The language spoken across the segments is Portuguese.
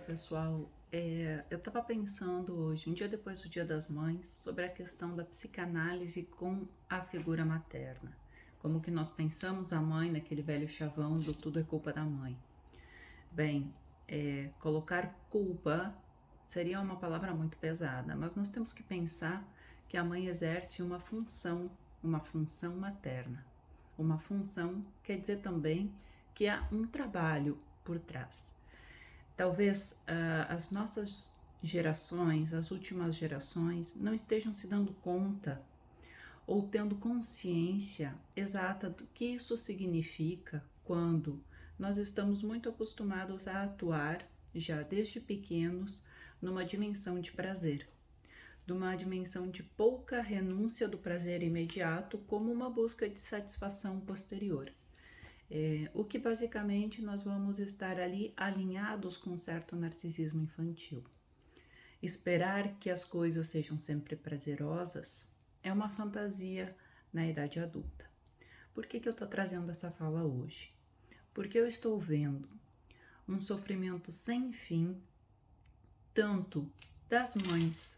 pessoal, eu estava pensando hoje, um dia depois do Dia das Mães, sobre a questão da psicanálise com a figura materna. Como que nós pensamos a mãe naquele velho chavão do tudo é culpa da mãe. Bem, colocar culpa seria uma palavra muito pesada, mas nós temos que pensar que a mãe exerce uma função materna. Uma função quer dizer também que há um trabalho por trás. Talvez as nossas gerações, as últimas gerações, não estejam se dando conta ou tendo consciência exata do que isso significa quando nós estamos muito acostumados a atuar, já desde pequenos, numa dimensão de prazer, numa dimensão de pouca renúncia do prazer imediato, como uma busca de satisfação posterior. O que basicamente nós vamos estar ali alinhados com um certo narcisismo infantil. Esperar que as coisas sejam sempre prazerosas é uma fantasia na idade adulta. Por que eu estou trazendo essa fala hoje? Porque eu estou vendo um sofrimento sem fim, tanto das mães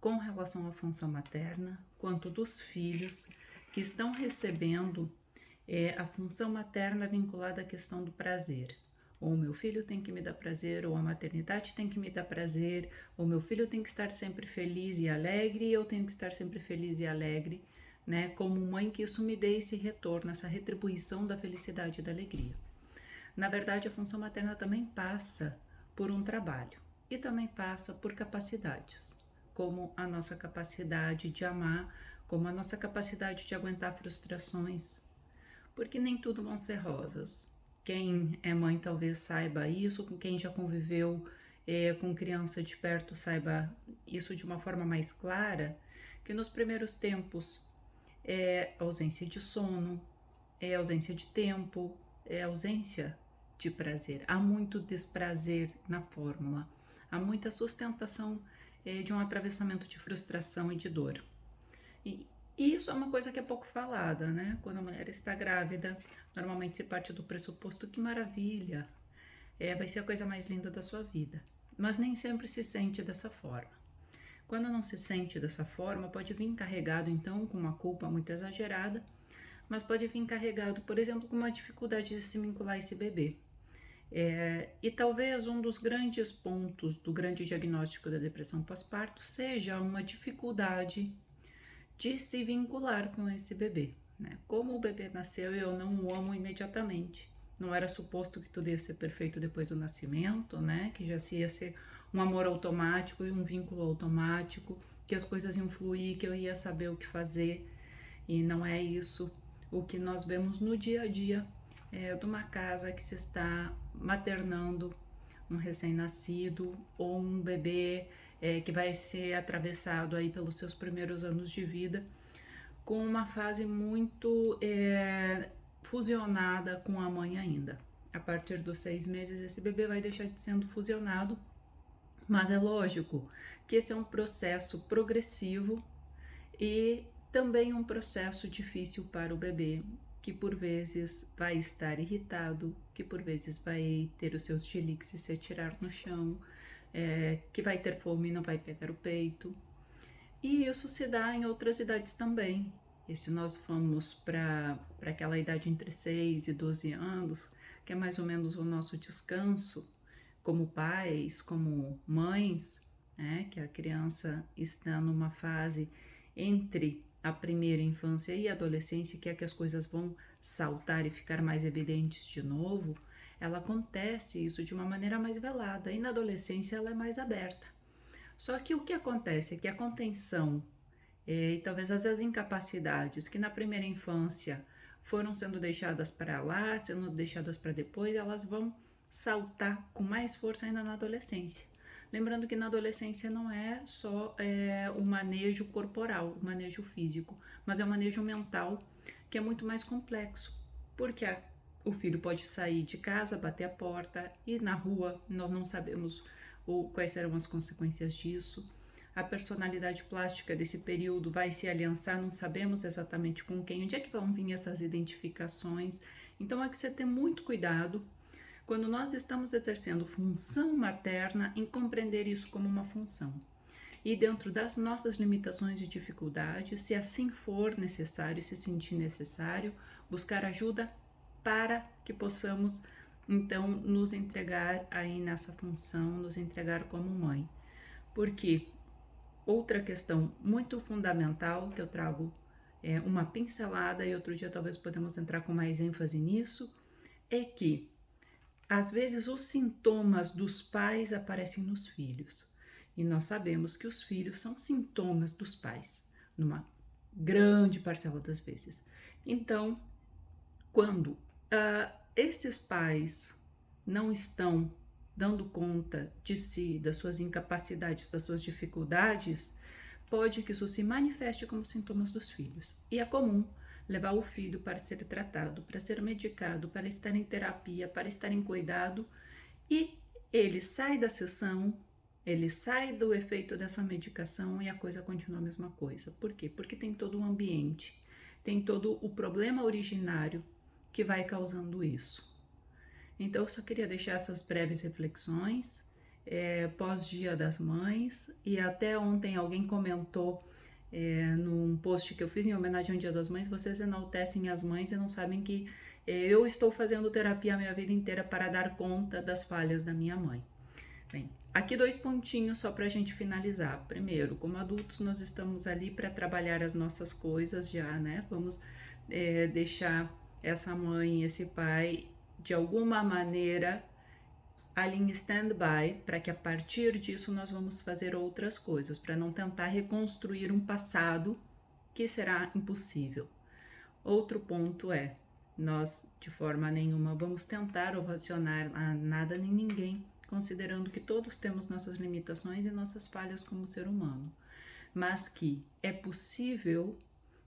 com relação à função materna, quanto dos filhos que estão recebendo a função materna vinculada à questão do prazer. Ou o meu filho tem que me dar prazer, ou a maternidade tem que me dar prazer, ou meu filho tem que estar sempre feliz e alegre, e eu tenho que estar sempre feliz e alegre, né? Como mãe, que isso me dê esse retorno, essa retribuição da felicidade e da alegria. Na verdade, a função materna também passa por um trabalho e também passa por capacidades, como a nossa capacidade de amar, como a nossa capacidade de aguentar frustrações, porque nem tudo vão ser rosas. Quem é mãe talvez saiba isso, com quem já conviveu com criança de perto saiba isso de uma forma mais clara, que nos primeiros tempos é ausência de sono, é ausência de tempo, é ausência de prazer. Há muito desprazer na fórmula, há muita sustentação de um atravessamento de frustração e de dor. E isso é uma coisa que é pouco falada, né? Quando a mulher está grávida, normalmente se parte do pressuposto que maravilha, vai ser a coisa mais linda da sua vida. Mas nem sempre se sente dessa forma. Quando não se sente dessa forma, pode vir carregado então com uma culpa muito exagerada, mas pode vir carregado, por exemplo, com uma dificuldade de se vincular a esse bebê. E talvez um dos grandes pontos do grande diagnóstico da depressão pós-parto seja uma dificuldade de se vincular com esse bebê, né? Como o bebê nasceu, eu não o amo imediatamente. Não era suposto que tudo ia ser perfeito depois do nascimento, né? Que já se ia ser um amor automático e um vínculo automático, que as coisas iam fluir, que eu ia saber o que fazer. E não é isso o que nós vemos no dia a dia de uma casa que se está maternando um recém-nascido ou um bebê que vai ser atravessado aí pelos seus primeiros anos de vida, com uma fase muito fusionada com a mãe ainda. A partir dos 6 meses, esse bebê vai deixar de sendo fusionado, mas é lógico que esse é um processo progressivo e também um processo difícil para o bebê, que por vezes vai estar irritado, que por vezes vai ter os seus chiliques e se atirar no chão, que vai ter fome e não vai pegar o peito. E isso se dá em outras idades também. E se nós formos para aquela idade entre 6 e 12 anos, que é mais ou menos o nosso descanso, como pais, como mães, né, que a criança está numa fase entre a primeira infância e a adolescência, que é que as coisas vão saltar e ficar mais evidentes de novo, ela acontece isso de uma maneira mais velada, e na adolescência ela é mais aberta. Só que o que acontece é que a contenção e talvez as incapacidades que na primeira infância foram sendo deixadas para lá, sendo deixadas para depois, elas vão saltar com mais força ainda na adolescência. Lembrando que na adolescência não é só o manejo corporal, o manejo físico, mas é o manejo mental, que é muito mais complexo, porque o filho pode sair de casa, bater a porta, ir na rua, nós não sabemos quais serão as consequências disso. A personalidade plástica desse período vai se aliançar, não sabemos exatamente com quem, onde é que vão vir essas identificações. Então é que você tem muito cuidado quando nós estamos exercendo função materna, em compreender isso como uma função. E dentro das nossas limitações e dificuldades, se assim for necessário, se sentir necessário, buscar ajuda para que possamos, então, nos entregar aí nessa função, nos entregar como mãe. Porque outra questão muito fundamental que eu trago uma pincelada, e outro dia talvez podemos entrar com mais ênfase nisso, é que às vezes os sintomas dos pais aparecem nos filhos. E nós sabemos que os filhos são sintomas dos pais, numa grande parcela das vezes. Então, quando esses pais não estão dando conta de si, das suas incapacidades, das suas dificuldades, pode que isso se manifeste como sintomas dos filhos. E é comum levar o filho para ser tratado, para ser medicado, para estar em terapia, para estar em cuidado, e ele sai da sessão, ele sai do efeito dessa medicação e a coisa continua a mesma coisa. Por quê? Porque tem todo o ambiente, tem todo o problema originário que vai causando isso. Então, eu só queria deixar essas breves reflexões pós-Dia das Mães, e até ontem alguém comentou num post que eu fiz em homenagem ao Dia das Mães: vocês enaltecem as mães e não sabem que eu estou fazendo terapia a minha vida inteira para dar conta das falhas da minha mãe. Bem, aqui 2 pontinhos só para a gente finalizar. Primeiro, como adultos nós estamos ali para trabalhar as nossas coisas já, né? Vamos deixar essa mãe, esse pai, de alguma maneira ali em stand-by, para que a partir disso nós vamos fazer outras coisas, para não tentar reconstruir um passado que será impossível. Outro ponto é, nós de forma nenhuma vamos tentar ovacionar a nada nem ninguém, considerando que todos temos nossas limitações e nossas falhas como ser humano, mas que é possível,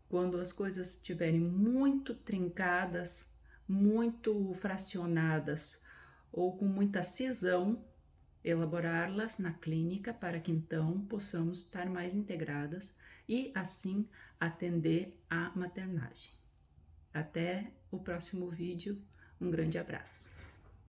quando as coisas estiverem muito trincadas, muito fracionadas ou com muita cisão, elaborá-las na clínica para que então possamos estar mais integradas e assim atender à maternagem. Até o próximo vídeo, um grande abraço.